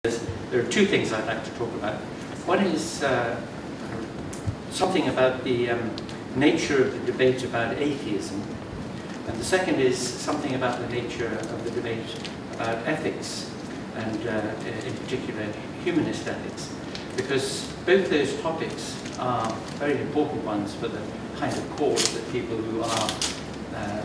There are two things I'd like to talk about. One is something about the nature of the debate about atheism, and the second is something about the nature of the debate about ethics, and in particular humanist ethics, because both those topics are very important ones for the kind of cause that people who are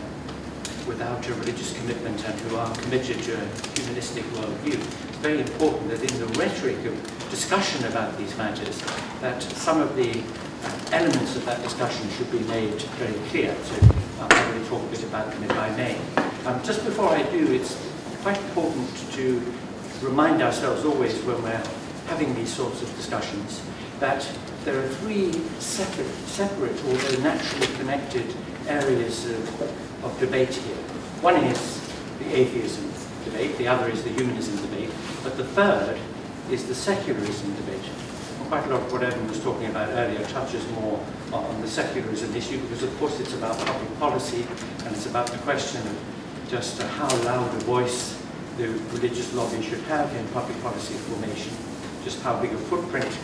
without a religious commitment and who are committed to a humanistic worldview. It's very important that in the rhetoric of discussion about these matters, that some of the elements of that discussion should be made very clear. So I'm going to talk a bit about them if I may. Just before I do, it's quite important to remind ourselves always when we're having these sorts of discussions that there are three separate although naturally connected areas of debate here. One is the atheism debate, the other is the humanism debate, but the third is the secularism debate. And quite a lot of what Evan was talking about earlier touches more on the secularism issue, because of course it's about public policy, and it's about the question of just how loud a voice the religious lobby should have in public policy formation, just how big a footprint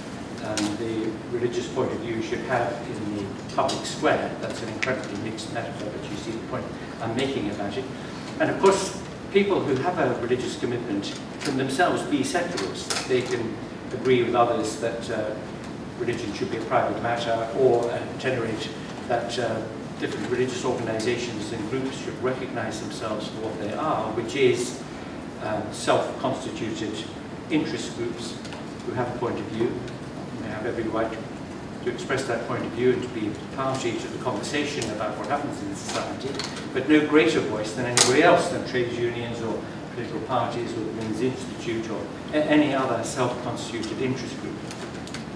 the religious point of view should have in the public square. That's an incredibly mixed metaphor, but you see the point I'm making about it. And of course, people who have a religious commitment can themselves be secularists. They can agree with others that religion should be a private matter, or generate that different religious organizations and groups should recognize themselves for what they are, which is self-constituted interest groups who have a point of view. They have every right to express that point of view and to be party to the conversation about what happens in society, but no greater voice than anybody else, than trade unions or political parties or the Men's Institute or any other self-constituted interest group.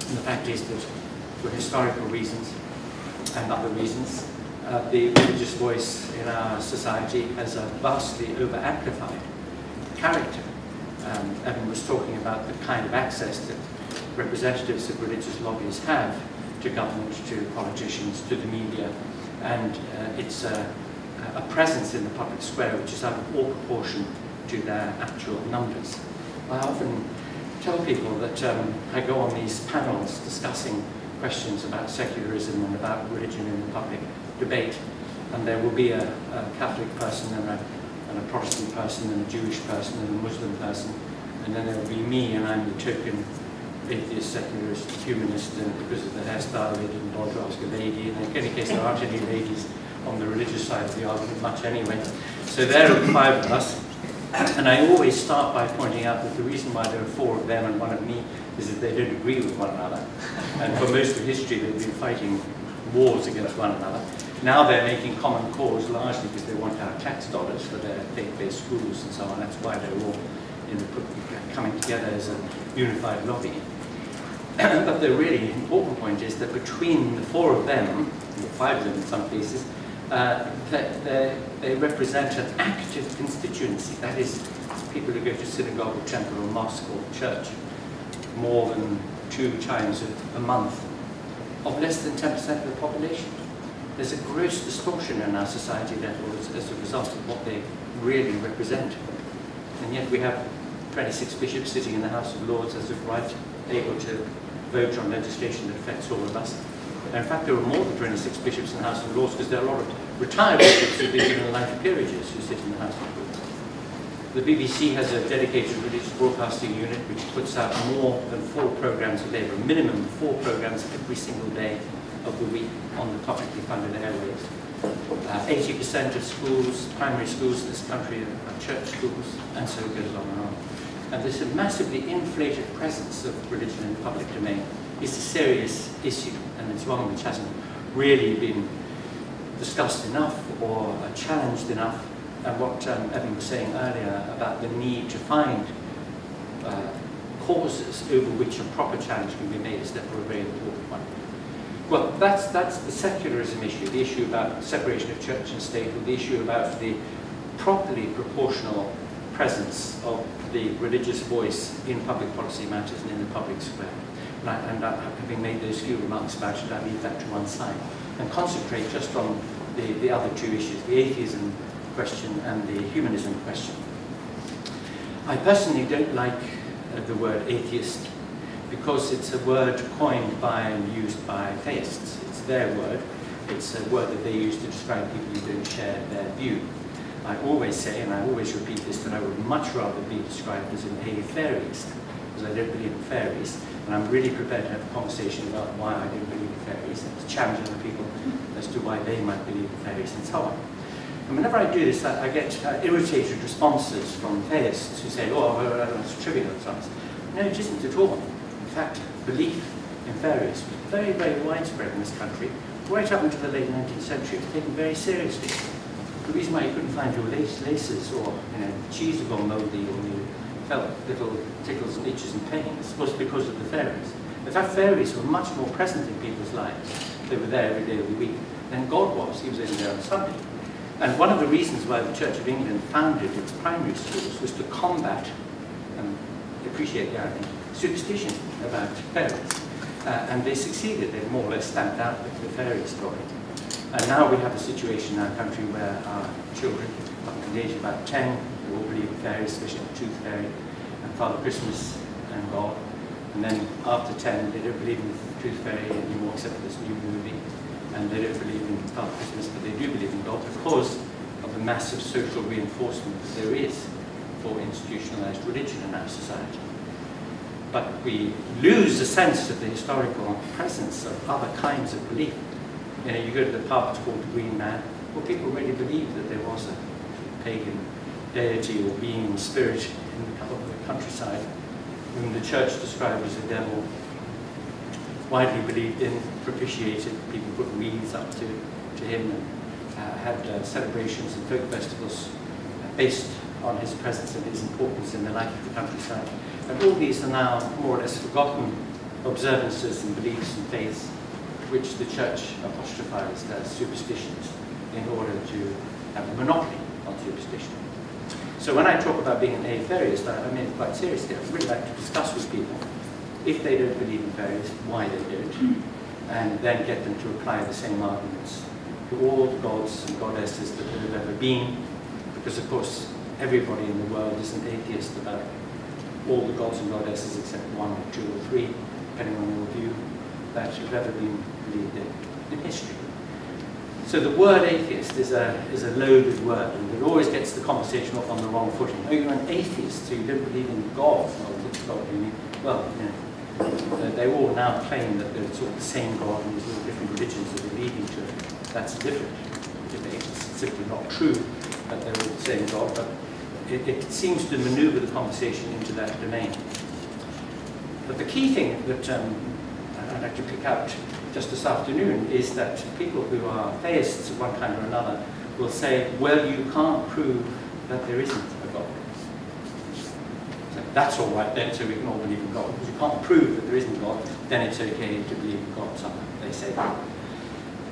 And the fact is that for historical reasons and other reasons, the religious voice in our society has a vastly over-amplified character. Evan was talking about the kind of access that representatives of religious lobbies have to government, to politicians, to the media, and it's a presence in the public square which is out of all proportion to their actual numbers. I often tell people that I go on these panels discussing questions about secularism and about religion in the public debate, and there will be a Catholic person and a Protestant person and a Jewish person and a Muslim person, and then there will be me, and I'm the token atheist, secularist, humanist, and because of the hairstyle they didn't bother to ask a lady, and in any case there aren't any ladies on the religious side of the argument much anyway. So there are 5 of us, and I always start by pointing out that the reason why there are 4 of them and 1 of me is that they don't agree with one another, and for most of history they've been fighting wars against one another. Now they're making common cause largely because they want our tax dollars for their faith-based schools and so on. That's why they're all coming together as a unified lobby. But the really important point is that between the 4 of them, or 5 of them in some cases, they represent an active constituency. That is, people who go to synagogue or temple or mosque or church more than 2 times a month, of less than 10% of the population. There's a gross distortion in our society, therefore, as a result of what they really represent. And yet we have 26 bishops sitting in the House of Lords as of right, able to vote on legislation that affects all of us. And in fact, there are more than 26 bishops in the House of Lords, because there are a lot of retired bishops who've been given life peerages who sit in the House of Lords. The BBC has a dedicated religious broadcasting unit which puts out more than 4 programs a day, or a minimum of 4 programs every single day of the week on the publicly funded airwaves. 80% of schools, primary schools in this country are church schools, and so it goes on and on. And this massively inflated presence of religion in the public domain is a serious issue, and it's one which hasn't really been discussed enough or challenged enough. And what Evan was saying earlier about the need to find causes over which a proper challenge can be made is therefore a very important one. Well, that's the secularism issue, the issue about separation of church and state, or the issue about the properly proportional presence of the religious voice in public policy matters and in the public square. And having made those few remarks about it, I leave that to one side and concentrate just on the other 2 issues, the atheism question and the humanism question. I personally don't like the word atheist because it's a word coined by and used by theists. It's their word. It's a word that they use to describe people who don't share their view. I always say, and I always repeat this, that I would much rather be described as an atheist, because I don't believe in fairies, and I'm really prepared to have a conversation about why I don't believe in fairies, and to challenge other people as to why they might believe in fairies, and so on. And whenever I do this, I get irritated responses from theists who say, oh, that's trivial, sometimes. No, it isn't at all. In fact, belief in fairies was very, very widespread in this country, right up into the late 19th century. It was taken very seriously. The reason why you couldn't find your laces or cheese had gone mouldy or you felt little tickles and itches and pains was because of the fairies. In fact, fairies were much more present in people's lives. They were there every day of the week than God was. He was only there on Sunday. And one of the reasons why the Church of England founded its primary schools was to combat, and appreciate the irony, superstition about fairies. And they succeeded. They more or less stamped out the fairy story. And now we have a situation in our country where our children, up to the age of about 10, they all believe in fairies, especially the Tooth Fairy, and Father Christmas and God. And then after 10, they don't believe in the Tooth Fairy anymore, except for this new movie. And they don't believe in Father Christmas, but they do believe in God because of the massive social reinforcement that there is for institutionalized religion in our society. But we lose a sense of the historical presence of other kinds of belief. You go to the pub, it's called the Green Man. Well, people really believed that there was a pagan deity or being or spirit in the countryside, whom the church described as a devil, widely believed in, propitiated. People put wreaths up to him and had celebrations and folk festivals based on his presence and his importance in the life of the countryside. And all these are now more or less forgotten observances and beliefs and faiths which the church apostrophized as superstitions in order to have a monopoly on superstition. So when I talk about being an atheist, I mean it quite seriously. I really like to discuss with people, if they don't believe in fairies, why they don't, and then get them to apply the same arguments to all the gods and goddesses that there have ever been, because of course everybody in the world is an atheist about all the gods and goddesses except one or two or three, depending on your view, that have ever been believed in history. So the word atheist is a loaded word, and it always gets the conversation off on the wrong footing. Oh, you're an atheist, so you don't believe in God. Well, which God do you mean? Well, they all now claim that there's sort of the same God and these all different religions that are leading to it. That's a different debate. It's simply not true that they're all the same God, but it seems to maneuver the conversation into that domain. But the key thing that I'd like to pick out just this afternoon is that people who are theists of one kind or another will say, well, you can't prove that there isn't a God. So that's all right then, so we can all believe in God. Because you can't prove that there isn't God, then it's okay to believe in God somehow, they say.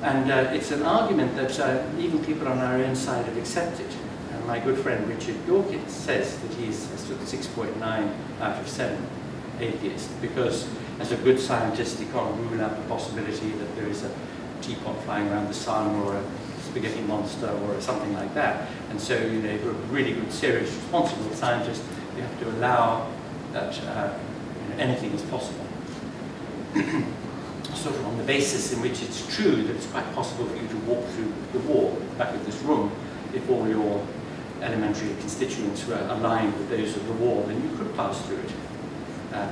And it's an argument that even people on our own side have accepted. And my good friend Richard Dawkins says that he's a sort of 6.9 out of 7 atheist, because as a good scientist he can't rule out the possibility that there is a teapot flying around the sun or a spaghetti monster or something like that. And so, if you're a really good, serious, responsible scientist, you have to allow that anything is possible. Sort of on the basis in which it's true that it's quite possible for you to walk through the wall back of this room if all your elementary constituents were aligned with those of the wall, then you could pass through it.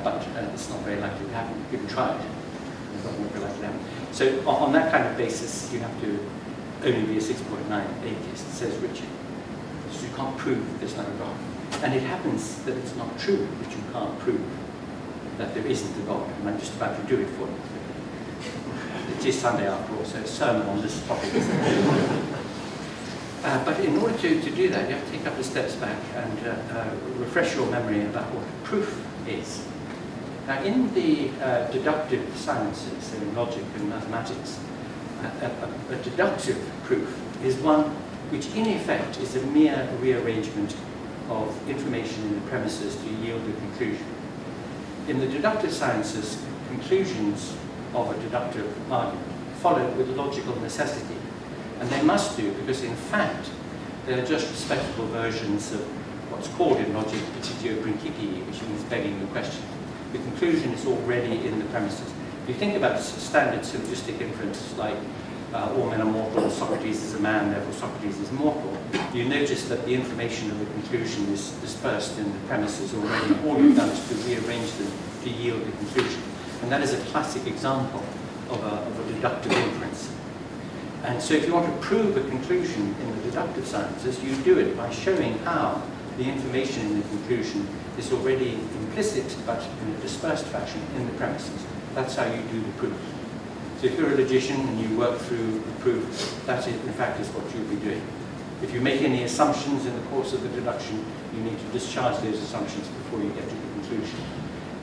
But it's not very likely to happen. You can try it. It's not very likely to happen. So on that kind of basis, you have to only be a 6.9 atheist, says Richard. So you can't prove that there's no God. And it happens that it's not true that you can't prove that there isn't a God. And I'm just about to do it for you. It is Sunday after all, so it's a sermon on this topic. But in order to do that, you have to take a couple of steps back and refresh your memory about what proof is. Now, in the deductive sciences, so in logic and mathematics, a deductive proof is one which in effect is a mere rearrangement of information in the premises to yield a conclusion. In the deductive sciences, conclusions of a deductive argument follow with logical necessity. And they must do, because in fact, they're just respectable versions of what's called in logic petitio principii, which means begging the question. The conclusion is already in the premises. If you think about standard syllogistic inference, like all men are mortal, Socrates is a man, therefore Socrates is mortal, you notice that the information of the conclusion is dispersed in the premises already. All you've done is to rearrange them to yield the conclusion. And that is a classic example of a deductive inference. And so if you want to prove a conclusion in the deductive sciences, you do it by showing how the information in the conclusion is already implicit, but in a dispersed fashion, in the premises. That's how you do the proof. So if you're a logician and you work through the proof, that in fact is what you'll be doing. If you make any assumptions in the course of the deduction, you need to discharge those assumptions before you get to the conclusion.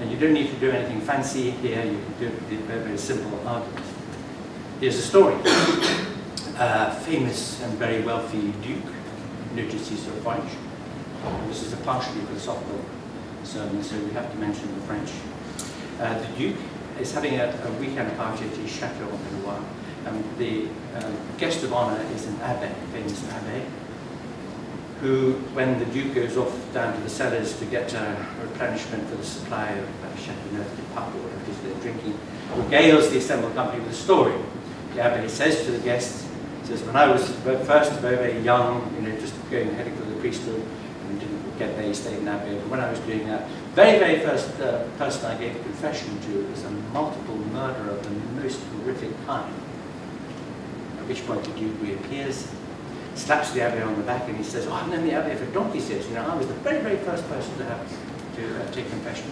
And you don't need to do anything fancy here, you can do a very, very simple argument. Here's a story. A famous and very wealthy duke, notice he's so French. This is a partially philosophical sermon, so we have to mention the French. The duke is having a weekend party at his chateau in the Loire. The guest of honor is an abbé, a famous abbé, who, when the duke goes off down to the cellars to get a replenishment for the supply of Chateauneuf de Pape, or whatever it is they're drinking, regales the assembled company with a story. The abbé says to the guests, says, when I was first very, very young, just heading for the priesthood, and didn't get there, he stayed in abbé, but when I was doing that, very, very first person I gave confession to was a multiple murder of the most horrific kind. At which point the duke reappears, slaps the abbé on the back, and he says, oh, I've known the abbé for donkey's years. I was the very, very first person to take confession.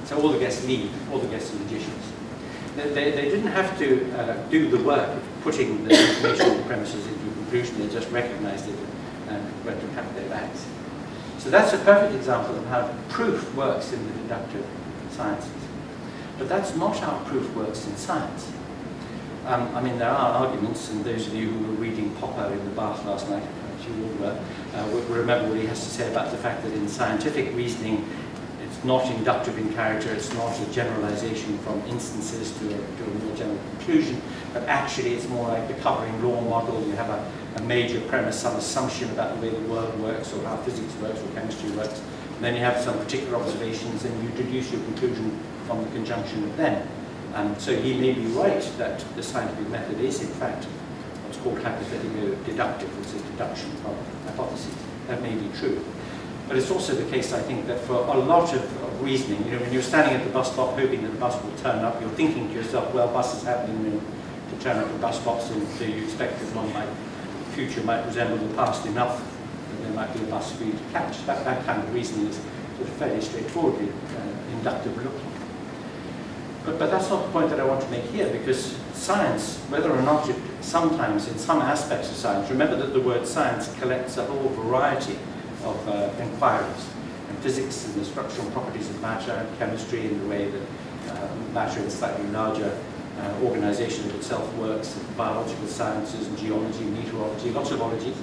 So all the guests leave, all the guests are magicians. They didn't have to do the work of putting the information in the premises into a conclusion, they just recognized it and went to pack their bags. So that's a perfect example of how proof works in the deductive sciences. But that's not how proof works in science. I mean, there are arguments, and those of you who were reading Popper in the bath last night, as you all were, will remember what he has to say about the fact that in scientific reasoning, it's not inductive in character, it's not a generalization from instances to a more general conclusion, but actually it's more like the covering law model. You have a major premise, some assumption about the way the world works, or how physics works, or chemistry works, and then you have some particular observations, and you deduce your conclusion from the conjunction of them. So he may be right that the scientific method is, in fact, what's called hypothetico-deductive, it's a deduction from hypotheses. That may be true. But it's also the case, I think, that for a lot of reasoning, when you're standing at the bus stop hoping that the bus will turn up, you're thinking to yourself, well, buses have been known to turn up at bus stops, and so you expect that the future might resemble the past enough that there might be a bus for you to catch. That kind of reasoning is sort of fairly straightforwardly inductive looking. But that's not the point that I want to make here, because science, whether or not it sometimes, in some aspects of science, remember that the word science collects a whole variety of inquiries, and physics and the structural properties of matter, and chemistry in the way that matter in slightly larger organization of itself works, and biological sciences, and geology, meteorology, lots of ologies.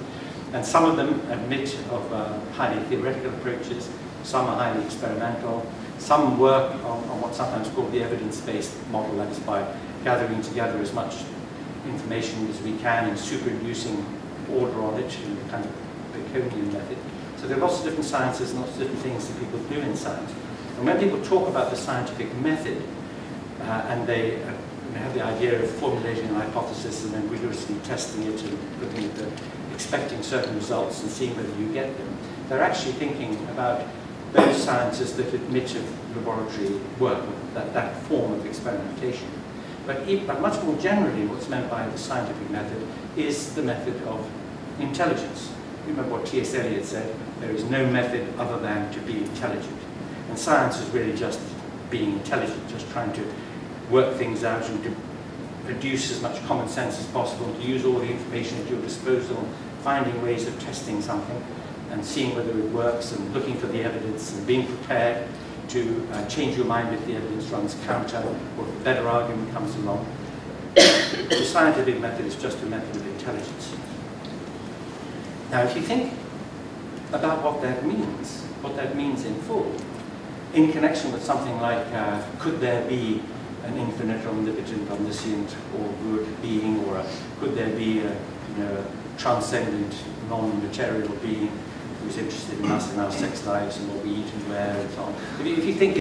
And some of them admit of highly theoretical approaches, some are highly experimental, some work on what's sometimes called the evidence-based model, that is by gathering together as much information as we can and superinducing order on it in a kind of Baconian method. So there are lots of different sciences and lots of different things that people do in science. And when people talk about the scientific method, and they have the idea of formulating a hypothesis and then rigorously testing it and looking at expecting certain results and seeing whether you get them, they're actually thinking about those sciences that admit of laboratory work, that form of experimentation. But much more generally, what's meant by the scientific method is the method of intelligence. Remember what T.S. Eliot said, there is no method other than to be intelligent. And science is really just being intelligent, just trying to work things out and to produce as much common sense as possible, to use all the information at your disposal, finding ways of testing something and seeing whether it works, and looking for the evidence and being prepared to change your mind if the evidence runs counter or if a better argument comes along. The scientific method is just a method of intelligence. Now, if you think about what that means in full, in connection with something like, could there be an infinite, omnipotent, omniscient, or good being, or could there be a transcendent, non-material being? who's interested in us and our sex lives and what we eat and wear and so on. If you think